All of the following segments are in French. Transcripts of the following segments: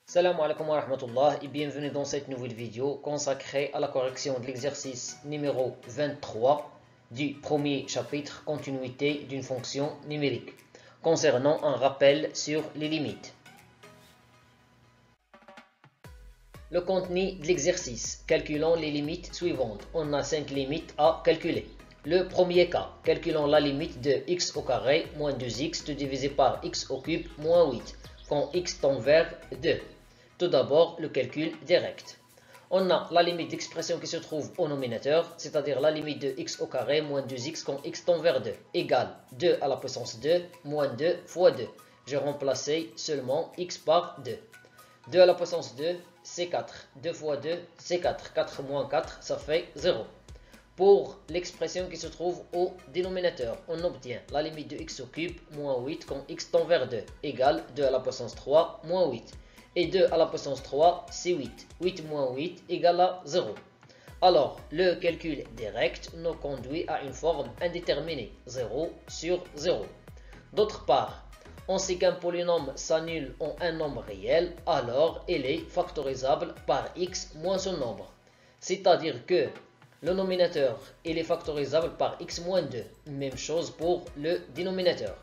Salam alaikum wa rahmatullah et bienvenue dans cette nouvelle vidéo consacrée à la correction de l'exercice numéro 23 du premier chapitre continuité d'une fonction numérique concernant un rappel sur les limites. Le contenu de l'exercice. Calculons les limites suivantes. On a 5 limites à calculer. Le premier cas, calculons la limite de x au carré moins 2x divisé par x au cube moins 8 quand x tend vers 2. Tout d'abord, le calcul direct. On a la limite d'expression qui se trouve au nominateur, c'est-à-dire la limite de x au carré moins 2x quand x tend vers 2, égale 2 à la puissance 2 moins 2 fois 2. J'ai remplacé seulement x par 2. 2 à la puissance 2, c'est 4. 2 fois 2, c'est 4. 4 moins 4, ça fait 0. Pour l'expression qui se trouve au dénominateur, on obtient la limite de x au cube moins 8 quand x tend vers 2, égale 2 à la puissance 3 moins 8. Et 2 à la puissance 3, c'est 8. 8 moins 8 égale à 0. Alors, le calcul direct nous conduit à une forme indéterminée, 0 sur 0. D'autre part, on sait qu'un polynôme s'annule en un nombre réel, alors il est factorisable par x moins son nombre. C'est-à-dire que le nominateur il est factorisable par x moins 2. Même chose pour le dénominateur.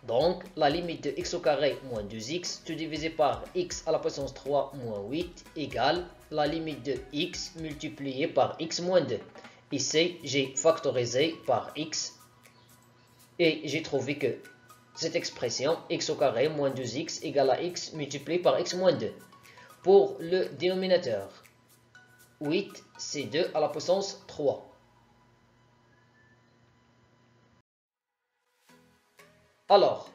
Donc, la limite de x au carré moins 2x divisé par x à la puissance 3 moins 8 égale la limite de x multiplié par x moins 2. Ici, j'ai factorisé par x et j'ai trouvé que cette expression x au carré moins 2x égale à x multiplié par x moins 2. Pour le dénominateur, 8 c'est 2 à la puissance 3. Alors,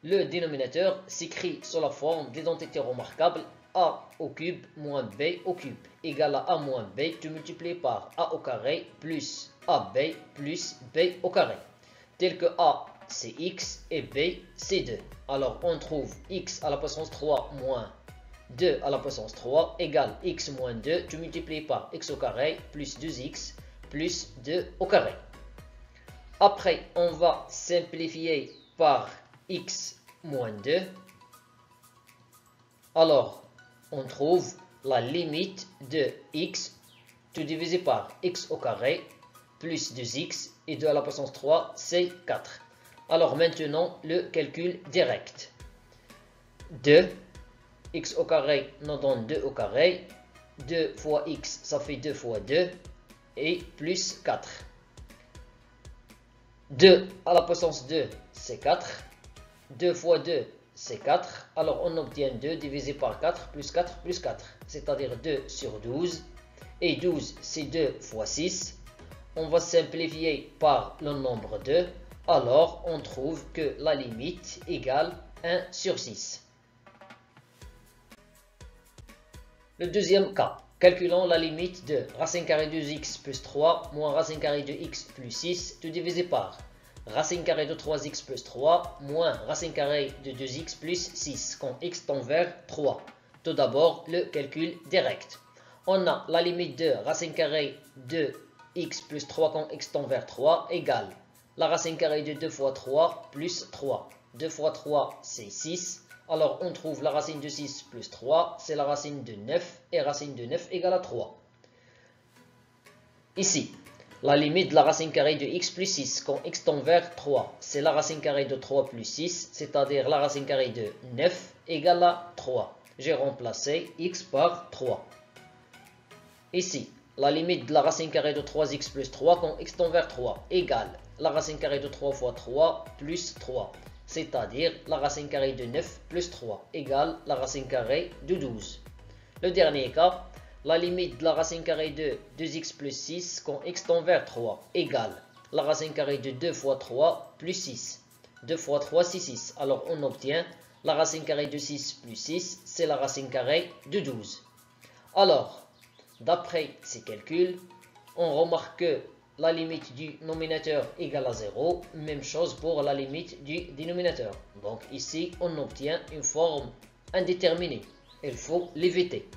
le dénominateur s'écrit sous la forme d'identité remarquable a au cube moins b au cube égale à a moins b multiplié par a au carré plus ab plus b au carré. Tel que a c'est x et b c'est 2. Alors on trouve x à la puissance 3 moins 2 à la puissance 3 égale x moins 2 multiplié par x au carré plus 2x plus 2 au carré. Après, on va simplifier par x moins 2. Alors, on trouve la limite de x tout divisé par x au carré plus 2x et 2 à la puissance 3, c'est 4. Alors maintenant, le calcul direct. 2, x au carré nous donne 2 au carré. 2 fois x, ça fait 2 fois 2 et plus 4. 2 à la puissance 2, c'est 4. 2 fois 2, c'est 4. Alors on obtient 2 divisé par 4 plus 4 plus 4. C'est-à-dire 2 sur 12. Et 12, c'est 2 fois 6. On va simplifier par le nombre 2. Alors on trouve que la limite égale 1 sur 6. Le deuxième cas. Calculons la limite de racine carrée de x plus 3 moins racine carrée de x plus 6 tout divisé par racine carrée de 3x plus 3 moins racine carrée de 2x plus 6 quand x tend vers 3. Tout d'abord, le calcul direct. On a la limite de racine carrée de x plus 3 quand x tend vers 3 égale la racine carrée de 2 fois 3 plus 3. 2 fois 3, c'est 6. Alors, on trouve la racine de 6 plus 3, c'est la racine de 9, et racine de 9 égale à 3. Ici, la limite de la racine carrée de x plus 6 quand x tend vers 3, c'est la racine carrée de 3 plus 6, c'est-à-dire la racine carrée de 9 égale à 3. J'ai remplacé x par 3. Ici, la limite de la racine carrée de 3x plus 3 quand x tend vers 3 égale la racine carrée de 3 fois 3 plus 3. C'est-à-dire la racine carrée de 9 plus 3 égale la racine carrée de 12. Le dernier cas, la limite de la racine carrée de 2x plus 6 quand x tend vers 3 égale la racine carrée de 2 fois 3 plus 6. 2 fois 3, c'est 6. Alors on obtient la racine carrée de 6 plus 6, c'est la racine carrée de 12. Alors, d'après ces calculs, on remarque que la limite du nominateur égale à 0, même chose pour la limite du dénominateur. Donc ici, on obtient une forme indéterminée. Il faut l'éviter.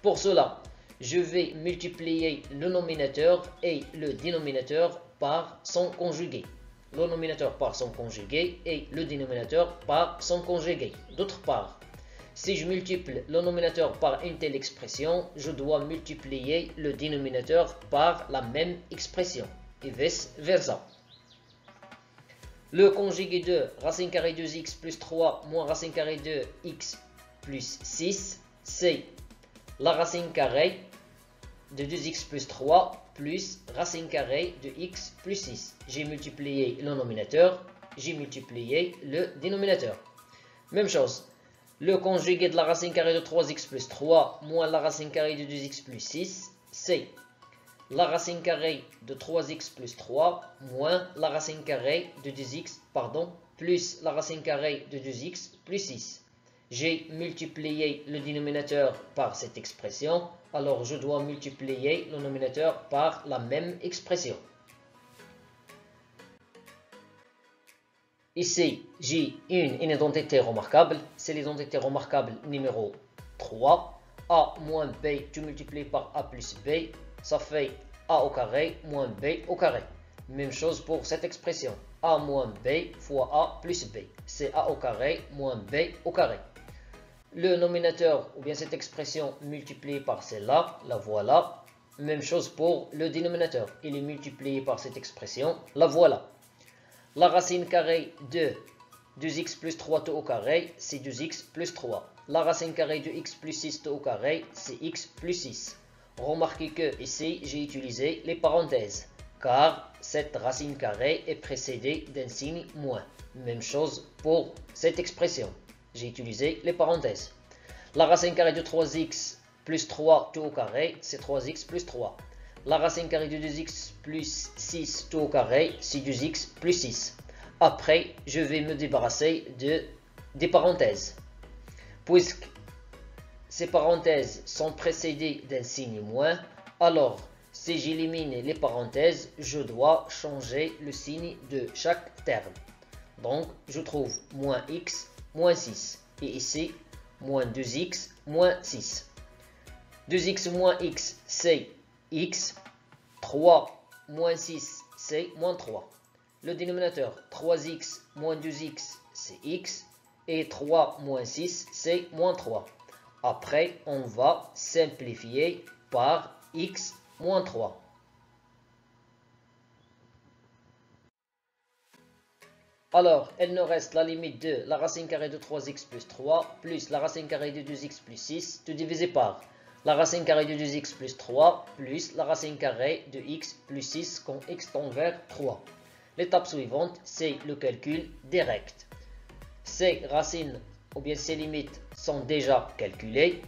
Pour cela, je vais multiplier le nominateur et le dénominateur par son conjugué. Le nominateur par son conjugué et le dénominateur par son conjugué. D'autre part, Si je multiplie le nominateur par une telle expression, je dois multiplier le dénominateur par la même expression, et vice versa. Le conjugué de racine carrée de x plus 3 moins racine carrée de x plus 6, c'est la racine carrée de 2x plus 3 plus racine carrée de x plus 6. J'ai multiplié le nominateur, j'ai multiplié le dénominateur. Même chose, le conjugué de la racine carrée de 3x plus 3 moins la racine carrée de 2x plus 6, c'est la racine carrée de 3x plus 3 moins la racine carrée de 2x, plus la racine carrée de 2x plus 6. J'ai multiplié le dénominateur par cette expression, alors je dois multiplier le nominateur par la même expression. Ici, j'ai une identité remarquable, c'est l'identité remarquable numéro 3. A moins B, tu multiplies par A plus B, ça fait A au carré moins B au carré. Même chose pour cette expression. A moins B fois A plus B. C'est A au carré moins B au carré. Le nominateur, ou bien cette expression multipliée par celle-là, la voilà. Même chose pour le dénominateur. Il est multiplié par cette expression, la voilà. La racine carrée de 2x plus 3 tout au carré, c'est 2x plus 3. La racine carrée de x plus 6 tout au carré, c'est x plus 6. Remarquez que ici, j'ai utilisé les parenthèses, car cette racine carrée est précédée d'un signe moins. Même chose pour cette expression. J'ai utilisé les parenthèses. La racine carrée de 3x plus 3 tout au carré, c'est 3x plus 3. La racine carrée de 2x plus 6 tout au carré, c'est 2x plus 6. Après, je vais me débarrasser des parenthèses. Puisque ces parenthèses sont précédées d'un signe moins, alors si j'élimine les parenthèses, je dois changer le signe de chaque terme. Donc, je trouve moins x moins 6. Et ici, moins 2x moins 6. 2x moins x, c'est x. 3 moins 6, c'est moins 3. Le dénominateur, 3x moins 2x, c'est x. Et 3 moins 6, c'est moins 3. Après, on va simplifier par x moins 3. Alors, il nous reste la limite de la racine carrée de 3x plus 3 plus la racine carrée de 2x plus 6, tout divisé par la racine carrée de 2x plus 3 plus la racine carrée de x plus 6 quand x tend vers 3. L'étape suivante, c'est le calcul direct. Ces racines ou bien ces limites sont déjà calculées.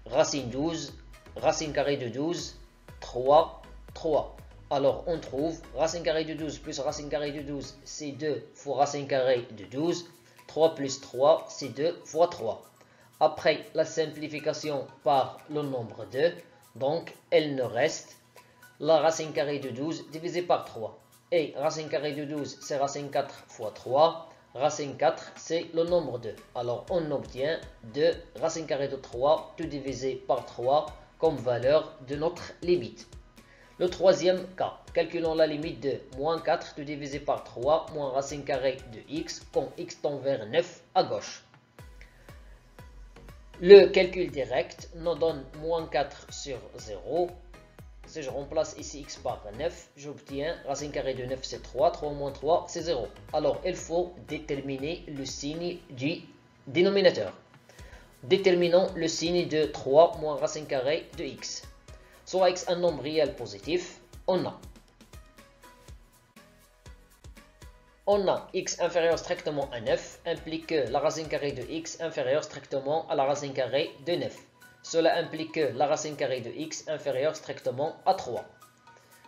Racine 12, racine carrée de 12, 3, 3. Alors on trouve racine carrée de 12 plus racine carrée de 12, c'est 2 fois racine carrée de 12. 3 plus 3, c'est 2 fois 3. Après la simplification par le nombre 2, donc il nous reste la racine carrée de 12 divisé par 3. Et racine carrée de 12, c'est racine 4 fois 3. Racine 4, c'est le nombre 2. Alors, on obtient 2 racine carrée de 3, tout divisé par 3, comme valeur de notre limite. Le troisième cas, calculons la limite de moins 4, tout divisé par 3, moins racine carrée de x, quand x tend vers 9 à gauche. Le calcul direct nous donne moins 4 sur 0. Si je remplace ici x par 9, j'obtiens racine carrée de 9 c'est 3, 3 moins 3 c'est 0. Alors il faut déterminer le signe du dénominateur. Déterminons le signe de 3 moins racine carrée de x. Soit x un nombre réel positif, on a x inférieur strictement à 9, implique que la racine carrée de x inférieure strictement à la racine carrée de 9. Cela implique que la racine carrée de x inférieure strictement à 3.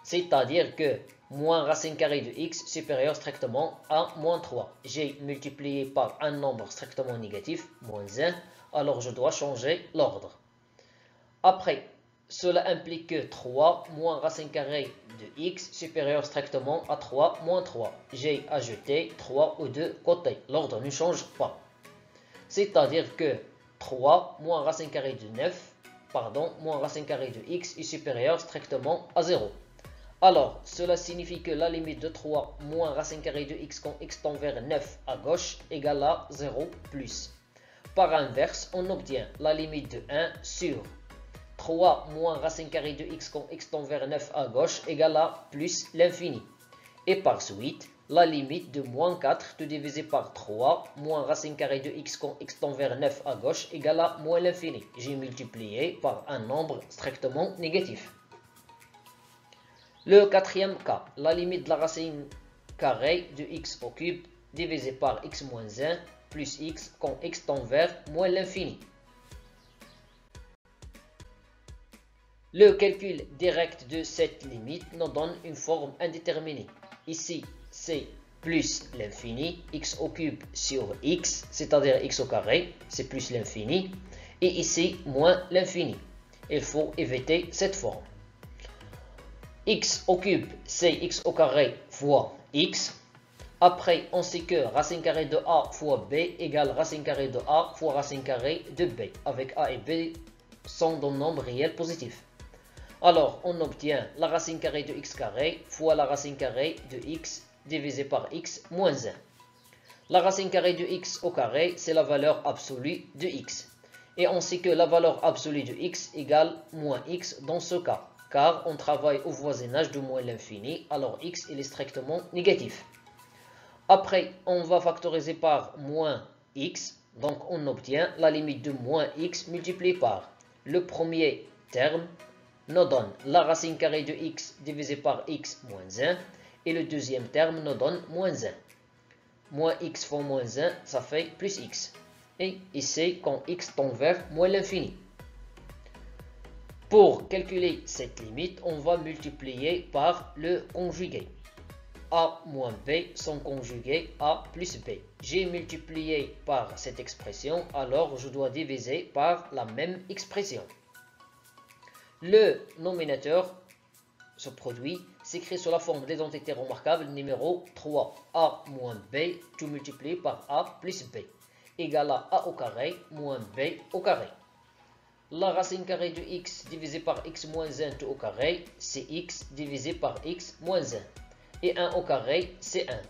C'est-à-dire que moins racine carrée de x supérieur strictement à moins 3. J'ai multiplié par un nombre strictement négatif, moins 1, alors je dois changer l'ordre. Après, cela implique que 3 moins racine carrée de x supérieur strictement à 3 moins 3. J'ai ajouté 3 aux deux côtés. L'ordre ne change pas. C'est-à-dire que 3 moins racine carrée de 9, moins racine carrée de x est supérieur strictement à 0. Alors, cela signifie que la limite de 3 moins racine carrée de x quand x tend vers 9 à gauche égale à 0 plus. par inverse, on obtient la limite de 1 sur 3 moins racine carrée de x quand x tend vers 9 à gauche égale à plus l'infini. Et par suite, la limite de moins 4 tout divisé par 3 moins racine carrée de x quand x tend vers 9 à gauche égale à moins l'infini. J'ai multiplié par un nombre strictement négatif. Le quatrième cas, la limite de la racine carrée de x au cube divisé par x moins 1 plus x quand x tend vers moins l'infini. Le calcul direct de cette limite nous donne une forme indéterminée. Ici, c'est plus l'infini, x au cube sur x, c'est-à-dire x au carré, c'est plus l'infini. Et ici, moins l'infini. Il faut éviter cette forme. X au cube, c'est x au carré fois x. Après, on sait que racine carrée de a fois b égale racine carrée de a fois racine carrée de b, avec a et b sont des nombres réels positifs. Alors, on obtient la racine carrée de x carré fois la racine carrée de x divisé par x moins 1. La racine carrée de x au carré, c'est la valeur absolue de x. Et on sait que la valeur absolue de x égale moins x dans ce cas, car on travaille au voisinage de moins l'infini, alors x il est strictement négatif. Après, on va factoriser par moins x, donc on obtient la limite de moins x multiplié par le premier terme, nous donne la racine carrée de x divisé par x moins 1, et le deuxième terme nous donne moins 1. Moins x fois moins 1, ça fait plus x. Et ici, quand x tend vers moins l'infini. Pour calculer cette limite, on va multiplier par le conjugué. A moins b sont conjugués A plus b. J'ai multiplié par cette expression, alors je dois diviser par la même expression. Le nominateur, ce produit, s'écrit sous la forme d'identité remarquable numéro 3. A moins b, tout multiplié par A plus b, égale à A au carré moins b au carré. La racine carrée de x divisé par x moins 1 tout au carré, c'est x divisé par x moins 1. Et 1 au carré, c'est 1.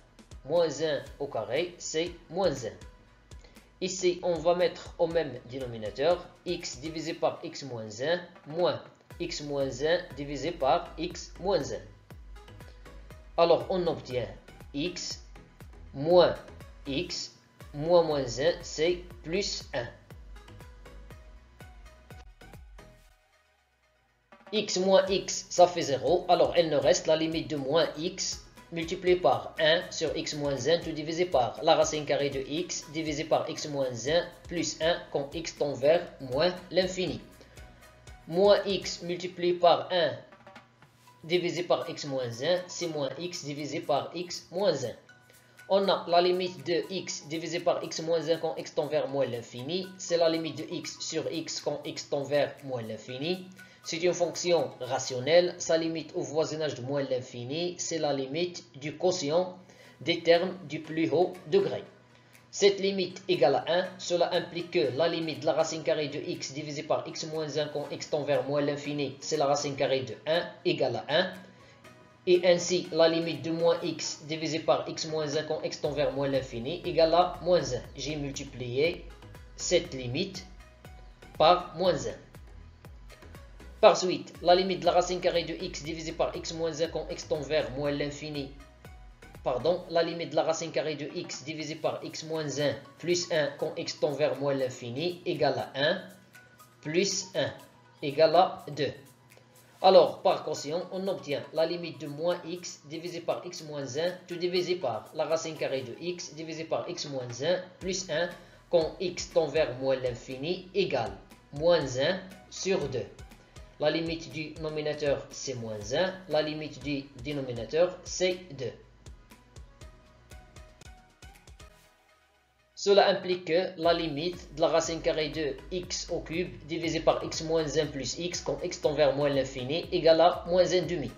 Moins 1 au carré, c'est moins 1. Ici, on va mettre au même dénominateur x divisé par x moins 1 moins x moins 1 divisé par x moins 1. Alors, on obtient x moins moins 1, c'est plus 1. X moins x, ça fait 0. Alors, il nous reste la limite de moins x multiplié par 1 sur x moins 1 tout divisé par la racine carrée de x divisé par x moins 1 plus 1 quand x tend vers moins l'infini. Moins x multiplié par 1 divisé par x moins 1, c'est moins x divisé par x moins 1. On a la limite de x divisé par x moins 1 quand x tend vers moins l'infini. C'est la limite de x sur x quand x tend vers moins l'infini. C'est une fonction rationnelle. Sa limite au voisinage de moins l'infini, c'est la limite du quotient des termes du plus haut degré. Cette limite égale à 1, cela implique que la limite de la racine carrée de x divisé par x moins 1 quand x tend vers moins l'infini, c'est la racine carrée de 1 égale à 1. Et ainsi, la limite de moins x divisé par x moins 1 quand x tend vers moins l'infini égale à moins 1. J'ai multiplié cette limite par moins 1. Par suite, la limite de la racine carrée de x divisé par x moins 1 quand x tend vers moins l'infini. La limite de la racine carrée de x divisé par x moins 1 plus 1 quand x tend vers moins l'infini égale à 1 plus 1 égale à 2. Alors, par quotient, on obtient la limite de moins x divisé par x moins 1 tout divisé par la racine carrée de x divisé par x moins 1 plus 1 quand x tend vers moins l'infini égale moins 1 sur 2. La limite du nominateur, c'est moins 1. La limite du dénominateur, c'est 2. Cela implique que la limite de la racine carrée de x au cube divisé par x moins 1 plus x quand x tend vers moins l'infini égale à moins 1 demi.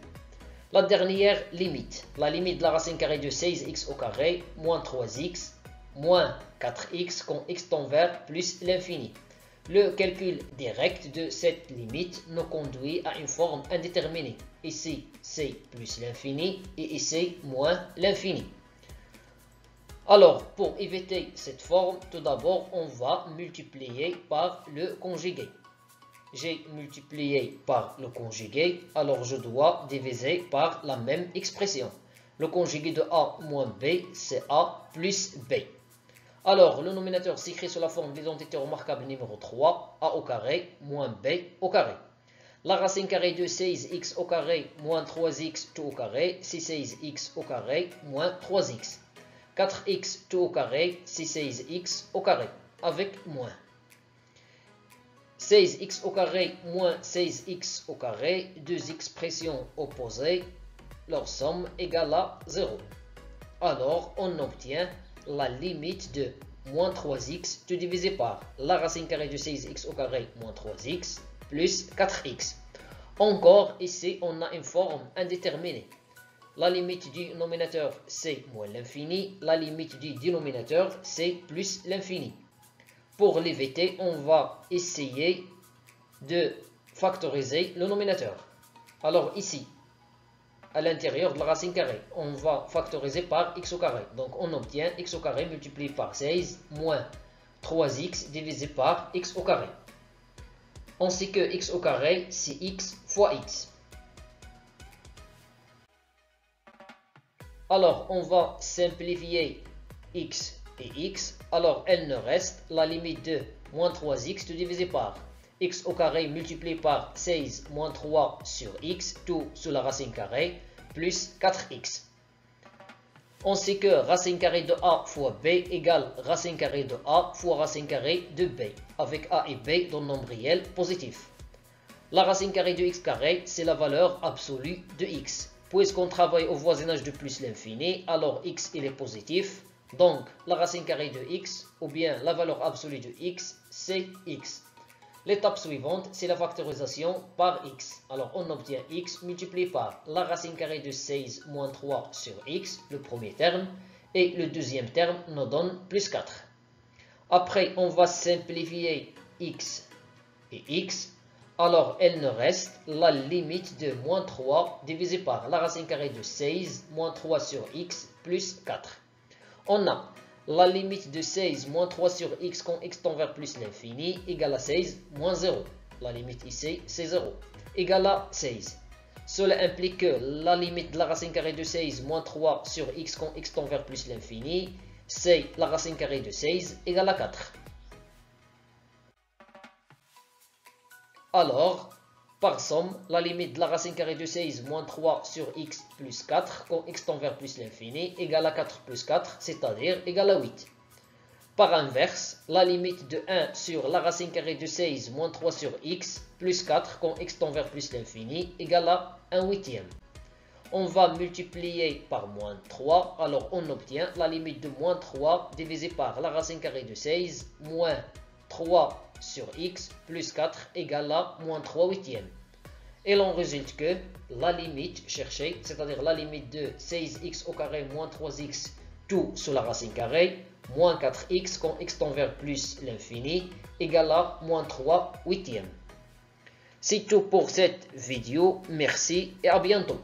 La dernière limite, la limite de la racine carrée de 16x au carré moins 3x moins 4x quand x tend vers plus l'infini. Le calcul direct de cette limite nous conduit à une forme indéterminée. Ici, c'est plus l'infini et ici, moins l'infini. Alors, pour éviter cette forme, tout d'abord, on va multiplier par le conjugué. J'ai multiplié par le conjugué, alors je dois diviser par la même expression. Le conjugué de A moins B, c'est A plus B. Alors, le nominateur s'écrit sous la forme d'identité remarquable numéro 3, A au carré moins B au carré. La racine carrée de 16x au carré moins 3x tout au carré, c'est 16x au carré moins 3x. 4x tout au carré, c'est 16x au carré, avec moins. 16x au carré moins 16x au carré, deux expressions opposées, leur somme égale à 0. Alors, on obtient la limite de moins 3x tout divisé par la racine carrée de 16x au carré moins 3x plus 4x. Encore, ici, on a une forme indéterminée. La limite du nominateur, c'est moins l'infini. La limite du dénominateur, c'est plus l'infini. Pour l'éviter, on va essayer de factoriser le nominateur. Alors ici, à l'intérieur de la racine carrée, on va factoriser par x au carré. Donc on obtient x au carré multiplié par 16 moins 3x divisé par x au carré. On sait que x au carré, c'est x fois x. Alors, on va simplifier x et x. Alors, il nous reste la limite de moins 3x tout divisé par x au carré multiplié par 16 moins 3 sur x, tout sous la racine carrée, plus 4x. On sait que racine carrée de a fois b égale racine carrée de a fois racine carrée de b, avec a et b dans le nombre réel positif. La racine carrée de x carré, c'est la valeur absolue de x. Puisqu'on travaille au voisinage de plus l'infini, alors x il est positif. Donc la racine carrée de x, ou bien la valeur absolue de x, c'est x. L'étape suivante, c'est la factorisation par x. Alors on obtient x multiplié par la racine carrée de 16 moins 3 sur x, le premier terme, et le deuxième terme nous donne plus 4. Après, on va simplifier x et x. Alors, il nous reste la limite de moins 3 divisé par la racine carrée de 16 moins 3 sur x plus 4. On a la limite de 16 moins 3 sur x quand x tend vers plus l'infini égale à 16 moins 0. La limite ici, c'est 0. Égale à 16. Cela implique que la limite de la racine carrée de 16 moins 3 sur x quand x tend vers plus l'infini, c'est la racine carrée de 16 égale à 4. Alors, par somme, la limite de la racine carrée de 16 moins 3 sur x plus 4 quand x tend vers plus l'infini égale à 4 plus 4, c'est-à-dire égale à 8. Par inverse, la limite de 1 sur la racine carrée de 16 moins 3 sur x plus 4 quand x tend vers plus l'infini égale à 1 huitième. On va multiplier par moins 3, alors on obtient la limite de moins 3 divisé par la racine carrée de 16 moins 3 sur x plus 4 égale à moins 3 huitièmes. Et l'on résulte que la limite cherchée, c'est-à-dire la limite de 16x au carré moins 3x tout sous la racine carrée, moins 4x quand x tend vers plus l'infini, égale à moins 3 huitièmes. C'est tout pour cette vidéo. Merci et à bientôt.